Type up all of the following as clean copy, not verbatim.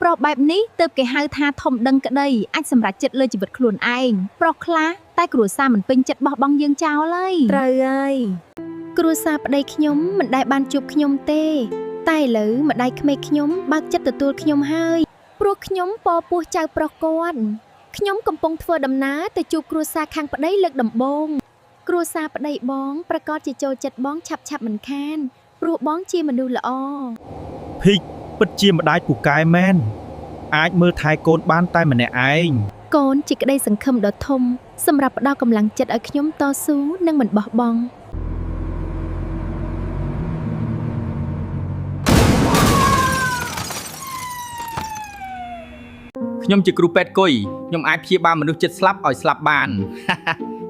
ប្រុសបែបនេះទើបគេហៅថាធំដឹងក្តីអាចសម្រេចចិត្តលើជីវិតខ្លួនឯងប្រុសខ្លះតែគ្រួសារមិនពេញចិត្តបោះបង់យើងចោលឡើយត្រូវហើយគ្រួសារប្តីខ្ញុំមិនដែលបានជួបខ្ញុំទេតែឥឡូវម្ដាយក្មេកខ្ញុំបើកចិត្តទទួលខ្ញុំហើយព្រោះខ្ញុំពពោះចៅប្រុសគាត់ខ្ញុំកំពុងធ្វើដំណើរទៅជួបគ្រួសារខាងប្តីលើកដំបូងគ្រួសារប្តីបងប្រកាសជាចូលចិត្តបងឆាប់មិនខានព្រោះបងជាមនុស្សល្អភីកពិតជាម្ដាយពូកែមែនអាចមើលថែកូនបានតែម្នាក់ឯងកូនជាក្តីសង្ឃឹមដ៏ធំសម្រាប់ផ្ដល់កម្លាំងចិត្តឲ្យខ្ញុំតស៊ូនិងមិនបោះបង់ខ្ញុំជាគ្រូពេទ្យគុយខ្ញុំអាចព្យាបាលមនុស្សចិត្តស្លាប់ឲ្យស្លាប់បាន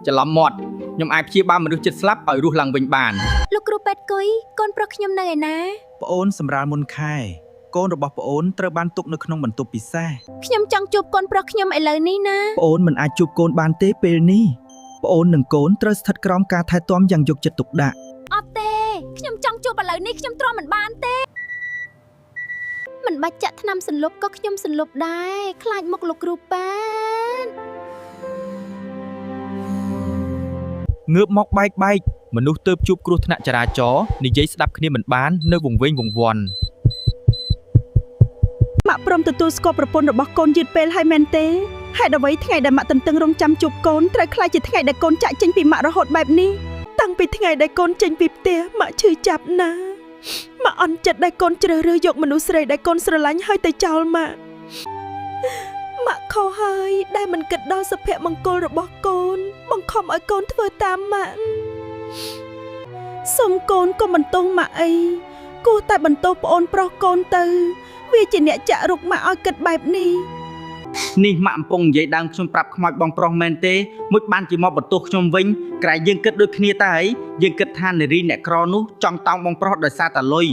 ច្រឡំមាត់ខ្ញុំអាចព្យាបាលមនុស្សចិត្តស្លាប់ឲ្យរស់ឡើងវិញបានលោកគ្រូពេទ្យគុយកូនប្រុសខ្ញុំនៅឯណាប្អូនសម្រាលមុនខែកូនរបស់ប្អូនត្រូវបានទុកនៅក្នុងបន្ទប់ពិសេសខ្ញុំចង់ជួបកូនប្រុសខ្ញុំឥឡូវនេះណាប្អូនមិនអាចជួបកូនបានទេពេលនេះប្អូននិងកូនត្រូវស្ថិតក្រោមការថែទាំយ៉ាងយកចិត្តទុកដាក់អត់ទេខ្ញុំចង់ជួបឥឡូវនេះខ្ញុំទ្រាំមិនបានទេមិនបាច់ចាក់ថ្នាំសន្លប់ក៏ខ្ញុំសន្លប់ដែរខ្លាចមុខលោកគ្រូប៉ានងើបមកបែកមនុស្សទើបជួបគ្រោះថ្នាក់ចរាចរណ៍និយាយស្ដាប់គ្នាមិនបាននៅវង្វេងវង្វាន់ម៉ាក់ព្រមទទួលស្គាល់ប្រពន្ធរបស់កូនយឺតពេលហើយមែនទេហេតុអ្វីថ្ងៃដែលម៉ាក់ទន្ទឹងរង់ចាំជួបកូនត្រូវខ្លាចជាថ្ងៃដែលកូនចាក់ចេញពីម៉ាក់រហូតបែបនេះតាំងពីថ្ងៃដែលកូនចេញពីផ្ទះម៉ាក់ឈឺចាប់ណាស់ម៉ាក់អន់ចិត្តដែលកូនជ្រើសរើសយកមនុស្សស្រីដែលកូនស្រឡាញ់ហើយទៅចោលម៉ាក់ខុសហើយដែលមិនគិតដល់សុភមង្គលរបស់កូនបង្ខំឲ្យកូនធ្វើតាមម៉ាក់សុំកូនកុំបន្ទោសម៉ាក់អីគួរតែបន្ទោសប្អូនប្រុសកូនទៅវាជាអ្នកចាក់រុកម៉ាក់ឲ្យគិតបែបនេះនេះម៉ាក់កំពុងនិយាយដើមខ្ញុំប្រាប់ខ្មោចបងប្រុសមែនទេមួយបានជាមកបន្ទោសខ្ញុំវិញក្រែងយើងគិតដូចគ្នាតែហើយយើងគិតថានារីអ្នកក្រនោះចង់តោងបងប្រុសដោយសារតែលុយ